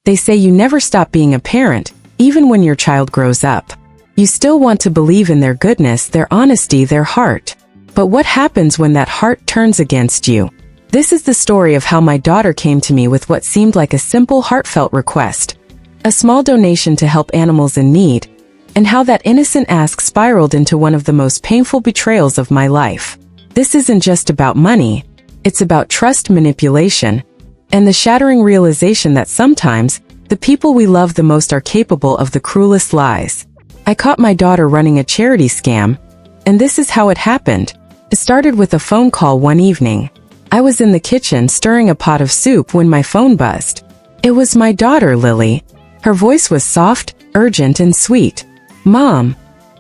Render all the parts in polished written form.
They say you never stop being a parent, even when your child grows up. You still want to believe in their goodness, their honesty, their heart. But what happens when that heart turns against you? This is the story of how my daughter came to me with what seemed like a simple, heartfelt request. A small donation to help animals in need, and how that innocent ask spiraled into one of the most painful betrayals of my life. This isn't just about money. It's about trust, manipulation, and the shattering realization that sometimes, the people we love the most are capable of the cruelest lies. I caught my daughter running a charity scam, and this is how it happened. It started with a phone call one evening. I was in the kitchen stirring a pot of soup when my phone buzzed. It was my daughter, Lily. Her voice was soft, urgent, and sweet. "Mom,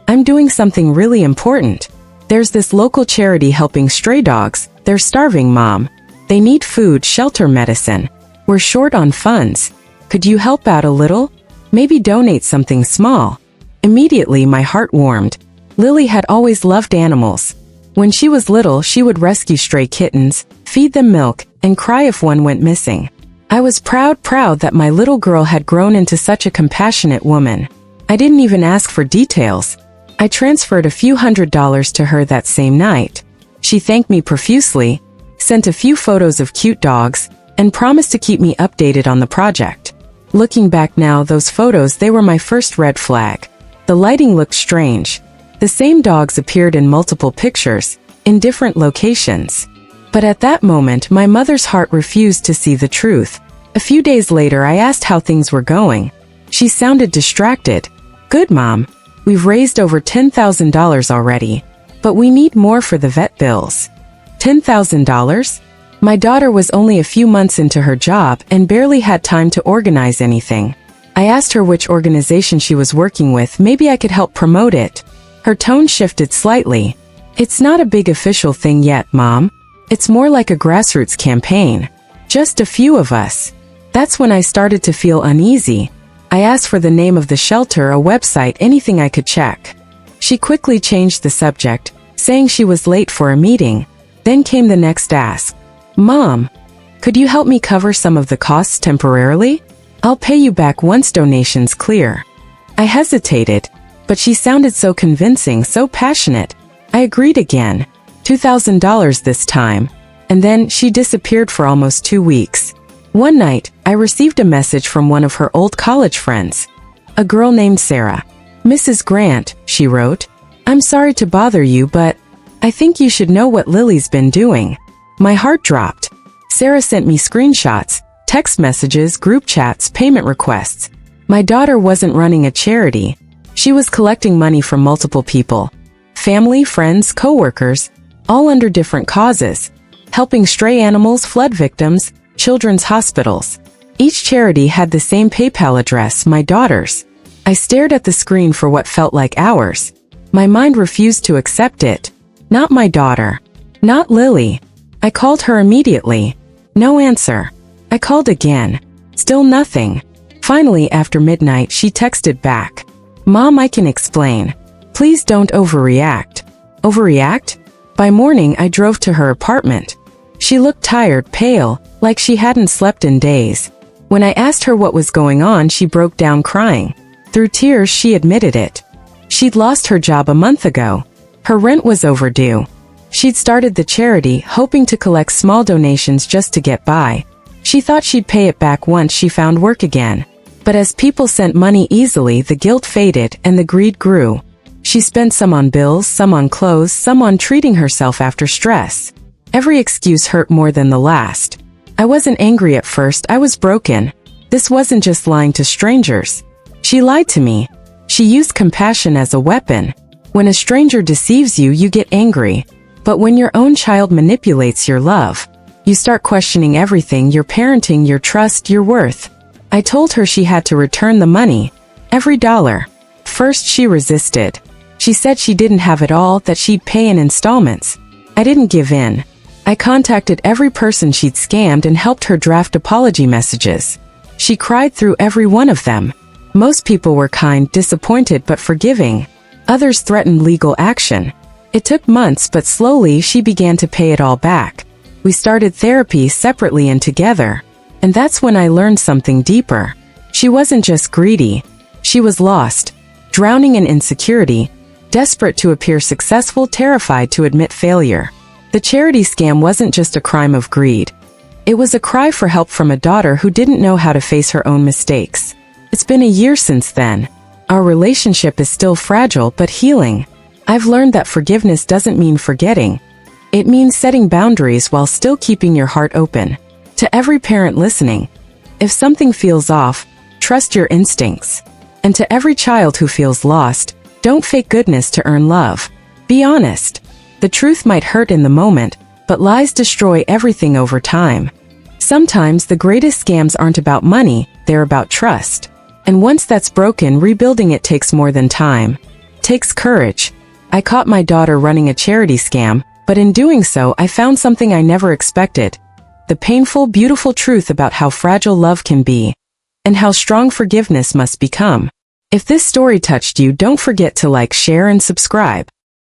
I'm doing something really important. There's this local charity helping stray dogs. They're starving, Mom. They need food, shelter, medicine. We're short on funds. Could you help out a little? Maybe donate something small." Immediately, my heart warmed. Lily had always loved animals. When she was little, she would rescue stray kittens, feed them milk, and cry if one went missing. I was proud that my little girl had grown into such a compassionate woman. I didn't even ask for details. I transferred a few $100s to her that same night. She thanked me profusely, sent a few photos of cute dogs, and promised to keep me updated on the project. Looking back now, those photos, they were my first red flag. The lighting looked strange. The same dogs appeared in multiple pictures, in different locations. But at that moment, my mother's heart refused to see the truth. A few days later, I asked how things were going. She sounded distracted. "Good, Mom. We've raised over $10,000 already. But we need more for the vet bills." $10,000? My daughter was only a few months into her job and barely had time to organize anything. I asked her which organization she was working with. Maybe I could help promote it. Her tone shifted slightly. "It's not a big official thing yet, Mom. It's more like a grassroots campaign. Just a few of us." That's when I started to feel uneasy. I asked for the name of the shelter, a website, anything I could check. She quickly changed the subject, saying she was late for a meeting. Then came the next ask. "Mom, could you help me cover some of the costs temporarily? I'll pay you back once donations clear." I hesitated, but she sounded so convincing, so passionate. I agreed again. $2,000 this time. And then she disappeared for almost 2 weeks. One night, I received a message from one of her old college friends. A girl named Sarah. "Mrs. Grant," she wrote, "I'm sorry to bother you, but I think you should know what Lily's been doing." My heart dropped. Sarah sent me screenshots, text messages, group chats, payment requests. My daughter wasn't running a charity. She was collecting money from multiple people. Family, friends, co-workers, all under different causes. Helping stray animals, flood victims, children's hospitals. Each charity had the same PayPal address, my daughter's. I stared at the screen for what felt like hours. My mind refused to accept it. Not my daughter. Not Lily. I called her immediately. No answer. I called again. Still nothing. Finally, after midnight, she texted back. "Mom, I can explain. Please don't overreact." Overreact? By morning, I drove to her apartment. She looked tired, pale, like she hadn't slept in days. When I asked her what was going on, she broke down crying. Through tears, she admitted it. She'd lost her job a month ago. Her rent was overdue. She'd started the charity, hoping to collect small donations just to get by. She thought she'd pay it back once she found work again. But as people sent money easily, the guilt faded and the greed grew. She spent some on bills, some on clothes, some on treating herself after stress. Every excuse hurt more than the last. I wasn't angry at first, I was broken. This wasn't just lying to strangers. She lied to me. She used compassion as a weapon. When a stranger deceives you, you get angry. But when your own child manipulates your love, you start questioning everything, your parenting, your trust, your worth. I told her she had to return the money. Every dollar. First, she resisted. She said she didn't have it all, that she'd pay in installments. I didn't give in. I contacted every person she'd scammed and helped her draft apology messages. She cried through every one of them. Most people were kind, disappointed, but forgiving. Others threatened legal action. It took months, but slowly she began to pay it all back. We started therapy separately and together. And that's when I learned something deeper. She wasn't just greedy. She was lost, drowning in insecurity, desperate to appear successful, terrified to admit failure. The charity scam wasn't just a crime of greed. It was a cry for help from a daughter who didn't know how to face her own mistakes. It's been a year since then. Our relationship is still fragile but healing. I've learned that forgiveness doesn't mean forgetting. It means setting boundaries while still keeping your heart open. To every parent listening, if something feels off, trust your instincts. And to every child who feels lost, don't fake goodness to earn love. Be honest. The truth might hurt in the moment, but lies destroy everything over time. Sometimes the greatest scams aren't about money, they're about trust. And once that's broken, rebuilding it takes more than time. Takes courage. I caught my daughter running a charity scam, but in doing so, I found something I never expected. The painful, beautiful truth about how fragile love can be, and how strong forgiveness must become. If this story touched you, don't forget to like, share, and subscribe.